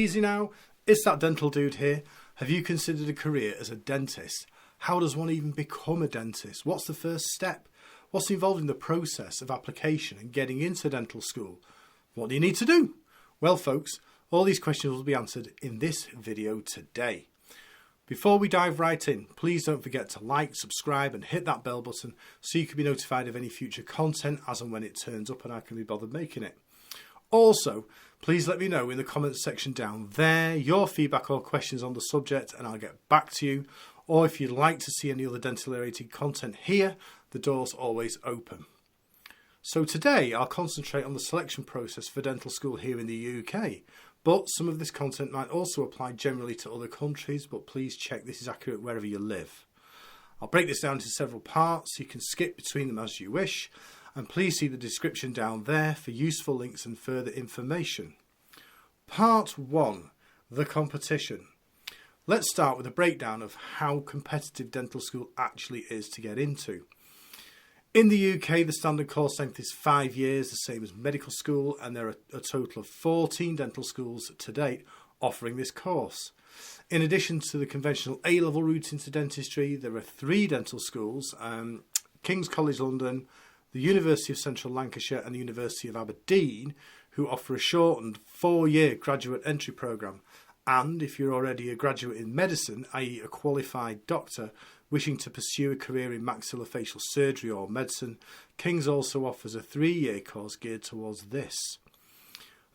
easy now. It's that dental dude here. Have you considered a career as a dentist? How does one even become a dentist? What's the first step? What's involved in the process of application and getting into dental school? What do you need to do? Well, folks, all these questions will be answered in this video today. Before we dive right in, please don't forget to like, subscribe and hit that bell button so you can be notified of any future content as and when it turns up and I can be bothered making it. Also, please let me know in the comments section down there your feedback or questions on the subject and I'll get back to you. Or if you'd like to see any other dental related content here, the door's always open. So today I'll concentrate on the selection process for dental school here in the UK. But some of this content might also apply generally to other countries, but please check this is accurate wherever you live. I'll break this down into several parts so you can skip between them as you wish. And please see the description down there for useful links and further information. Part 1. The competition. Let's start with a breakdown of how competitive dental school actually is to get into. In the UK, the standard course length is 5 years, the same as medical school, and there are a total of 14 dental schools to date offering this course. In addition to the conventional A-level route into dentistry, there are 3 dental schools, King's College London, the University of Central Lancashire and the University of Aberdeen, who offer a shortened 4-year graduate entry programme. And if you're already a graduate in medicine, i.e. a qualified doctor, wishing to pursue a career in maxillofacial surgery or medicine, King's also offers a 3-year course geared towards this.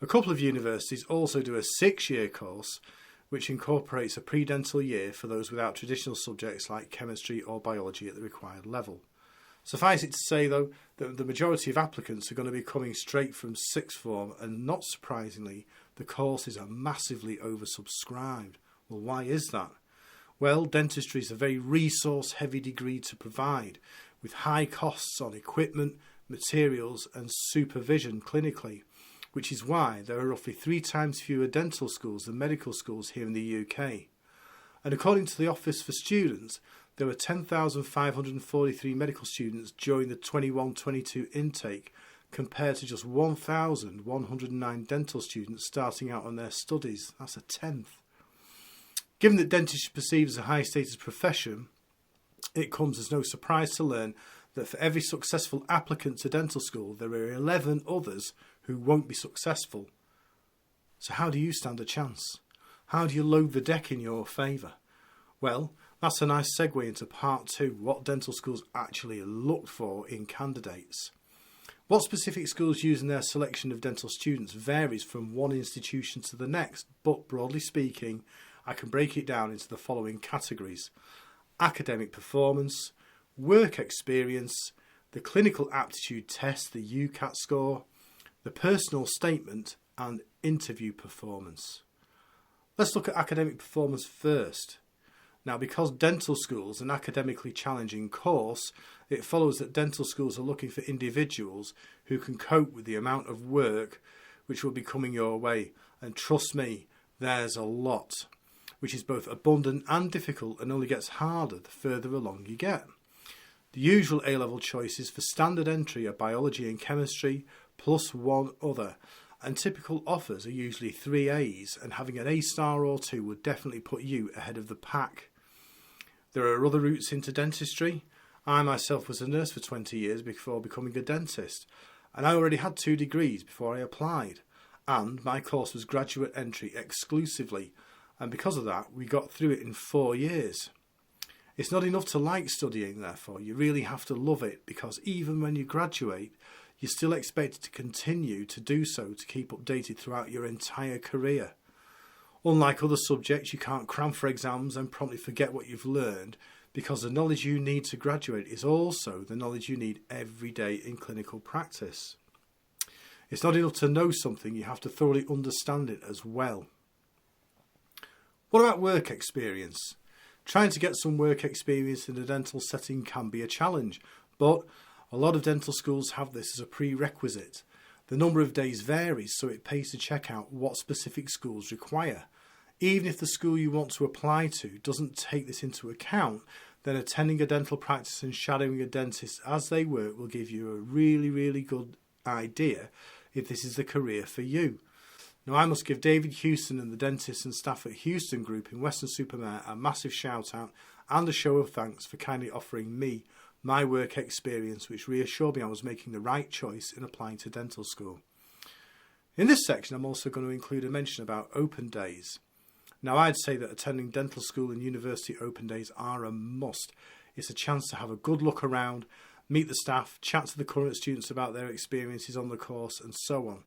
A couple of universities also do a 6-year course, which incorporates a pre-dental year for those without traditional subjects like chemistry or biology at the required level. Suffice it to say, though, that the majority of applicants are going to be coming straight from sixth form, and not surprisingly, the courses are massively oversubscribed. Well, why is that? Well, dentistry is a very resource-heavy degree to provide, with high costs on equipment, materials and supervision clinically, which is why there are roughly 3 times fewer dental schools than medical schools here in the UK. And according to the Office for Students, there were 10,543 medical students during the 21-22 intake, compared to just 1,109 dental students starting out on their studies. That's a tenth. Given that dentistry is perceived as a high status profession, it comes as no surprise to learn that for every successful applicant to dental school, there are 11 others who won't be successful. So how do you stand a chance? How do you load the deck in your favour? Well, that's a nice segue into part 2, what dental schools actually look for in candidates. What specific schools use in their selection of dental students varies from one institution to the next, but broadly speaking, I can break it down into the following categories: academic performance, work experience, the clinical aptitude test, the UCAT score, the personal statement, and interview performance. Let's look at academic performance first. Now, because dental school is an academically challenging course, it follows that dental schools are looking for individuals who can cope with the amount of work which will be coming your way. And trust me, there's a lot, which is both abundant and difficult and only gets harder the further along you get. The usual A-level choices for standard entry are biology and chemistry, plus 1 other. And typical offers are usually 3 A's, and having an A star or 2 would definitely put you ahead of the pack. There are other routes into dentistry. I myself was a nurse for 20 years before becoming a dentist, and I already had 2 degrees before I applied, and my course was graduate entry exclusively, and because of that we got through it in 4 years. It's not enough to like studying, therefore you really have to love it, because even when you graduate, you're still expected to continue to do so to keep updated throughout your entire career. Unlike other subjects, you can't cram for exams and promptly forget what you've learned, because the knowledge you need to graduate is also the knowledge you need every day in clinical practice. It's not enough to know something, you have to thoroughly understand it as well. What about work experience? Trying to get some work experience in a dental setting can be a challenge, but a lot of dental schools have this as a prerequisite. The number of days varies, so it pays to check out what specific schools require. Even if the school you want to apply to doesn't take this into account, then attending a dental practice and shadowing a dentist as they work will give you a really good idea if this is the career for you. Now I must give David Houston and the dentists and staff at Houston Group in Weston-super-Mare a massive shout out and a show of thanks for kindly offering me my work experience, which reassured me I was making the right choice in applying to dental school. In this section I'm also going to include a mention about open days. Now I'd say that attending dental school and university open days are a must. It's a chance to have a good look around, meet the staff, chat to the current students about their experiences on the course and so on.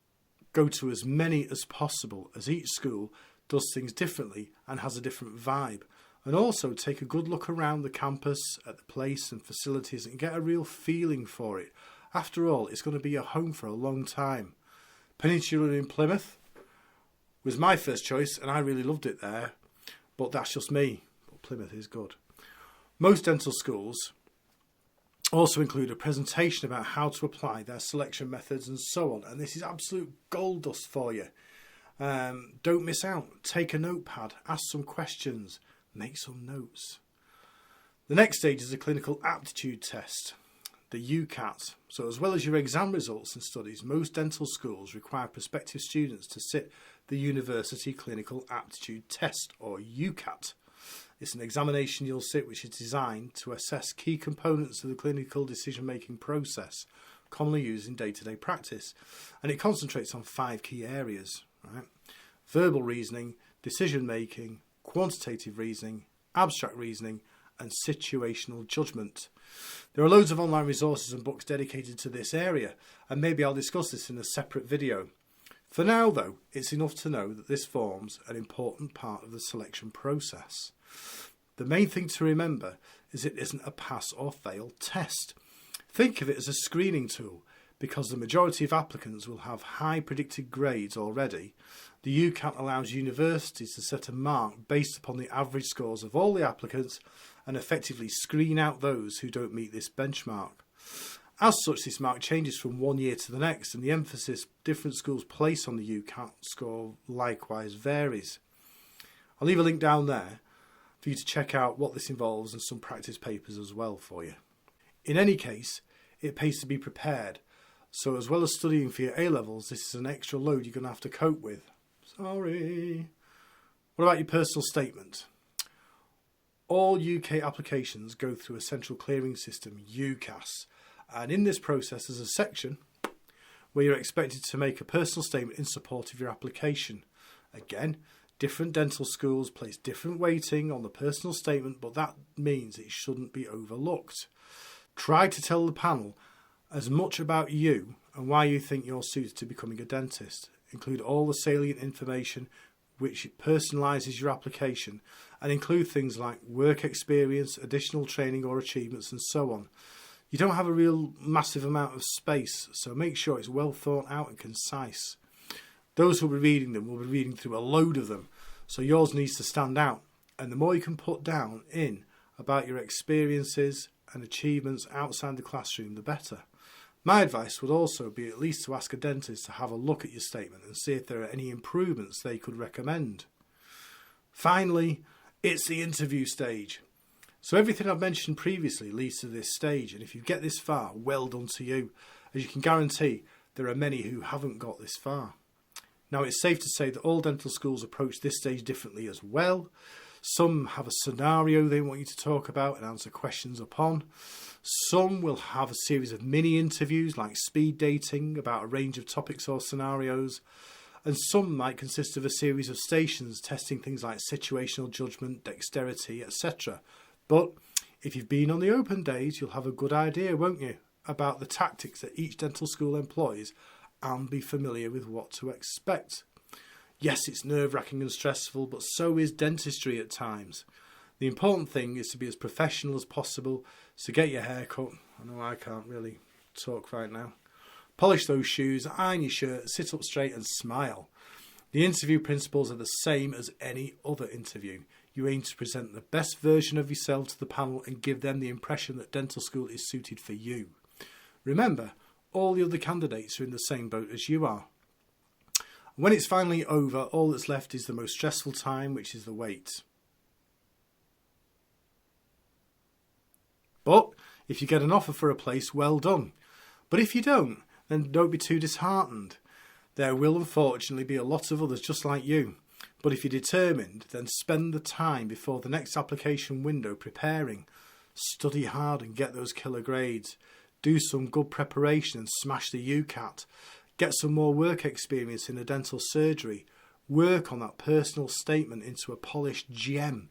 Go to as many as possible, as each school does things differently and has a different vibe. And also take a good look around the campus, at the place and facilities and get a real feeling for it. After all, it's going to be your home for a long time. Peninsula in Plymouth was my first choice and I really loved it there, but that's just me. But Plymouth is good. Most dental schools also include a presentation about how to apply their selection methods and so on, and this is absolute gold dust for you. Don't miss out. Take a notepad, ask some questions, make some notes. The next stage is a clinical aptitude test, the UCAT. So as well as your exam results and studies, most dental schools require prospective students to sit the University Clinical Aptitude Test, or UCAT. It's an examination you'll sit which is designed to assess key components of the clinical decision-making process commonly used in day-to-day practice, and it concentrates on 5 key areas. Right? Verbal reasoning, decision-making, quantitative reasoning, abstract reasoning and situational judgment. There are loads of online resources and books dedicated to this area, and maybe I'll discuss this in a separate video. For now though, it's enough to know that this forms an important part of the selection process. The main thing to remember is it isn't a pass or fail test. Think of it as a screening tool. Because the majority of applicants will have high predicted grades already, the UCAT allows universities to set a mark based upon the average scores of all the applicants and effectively screen out those who don't meet this benchmark. As such, this mark changes from one year to the next, and the emphasis different schools place on the UCAT score likewise varies. I'll leave a link down there for you to check out what this involves and some practice papers as well for you. In any case, it pays to be prepared. So as well as studying for your A-levels, this is an extra load you're going to have to cope with. Sorry. What about your personal statement? All UK applications go through a central clearing system, UCAS. And in this process there's a section where you're expected to make a personal statement in support of your application. Again, different dental schools place different weighting on the personal statement, but that means it shouldn't be overlooked. Try to tell the panel as much about you and why you think you're suited to becoming a dentist. Include all the salient information which personalises your application, and include things like work experience, additional training or achievements and so on. You don't have a real massive amount of space, so make sure it's well thought out and concise. Those who will be reading them will be reading through a load of them, so yours needs to stand out, and the more you can put down in about your experiences and achievements outside the classroom, the better. My advice would also be at least to ask a dentist to have a look at your statement and see if there are any improvements they could recommend. Finally, it's the interview stage. So everything I've mentioned previously leads to this stage, and if you get this far, well done to you, as you can guarantee there are many who haven't got this far. Now it's safe to say that all dental schools approach this stage differently as well. Some have a scenario they want you to talk about and answer questions upon. Some will have a series of mini interviews like speed dating about a range of topics or scenarios. And some might consist of a series of stations testing things like situational judgment, dexterity, etc. But if you've been on the open days, you'll have a good idea, won't you, about the tactics that each dental school employs and be familiar with what to expect. Yes, it's nerve-wracking and stressful, but so is dentistry at times. The important thing is to be as professional as possible, so get your hair cut. I know I can't really talk right now. Polish those shoes, iron your shirt, sit up straight and smile. The interview principles are the same as any other interview. You aim to present the best version of yourself to the panel and give them the impression that dental school is suited for you. Remember, all the other candidates are in the same boat as you are. When it's finally over, all that's left is the most stressful time, which is the wait. But if you get an offer for a place, well done. But if you don't, then don't be too disheartened. There will unfortunately be a lot of others just like you, but if you're determined, then spend the time before the next application window preparing. Study hard and get those killer grades. Do some good preparation and smash the UCAT. Get some more work experience in a dental surgery. Work on that personal statement into a polished gem.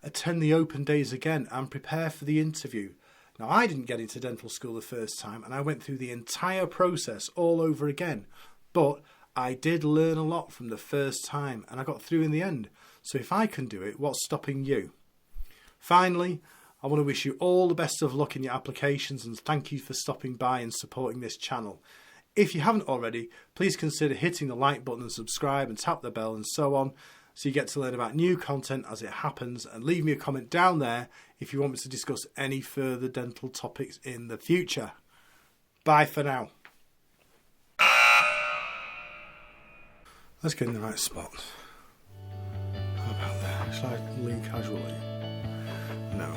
Attend the open days again and prepare for the interview. Now, I didn't get into dental school the first time and I went through the entire process all over again. But I did learn a lot from the first time and I got through in the end. So if I can do it, what's stopping you? Finally, I want to wish you all the best of luck in your applications and thank you for stopping by and supporting this channel. If you haven't already, please consider hitting the like button and subscribe and tap the bell and so on, so you get to learn about new content as it happens, and leave me a comment down there if you want me to discuss any further dental topics in the future. Bye for now. Let's get in the right spot. How about there? Should I lean casually? No.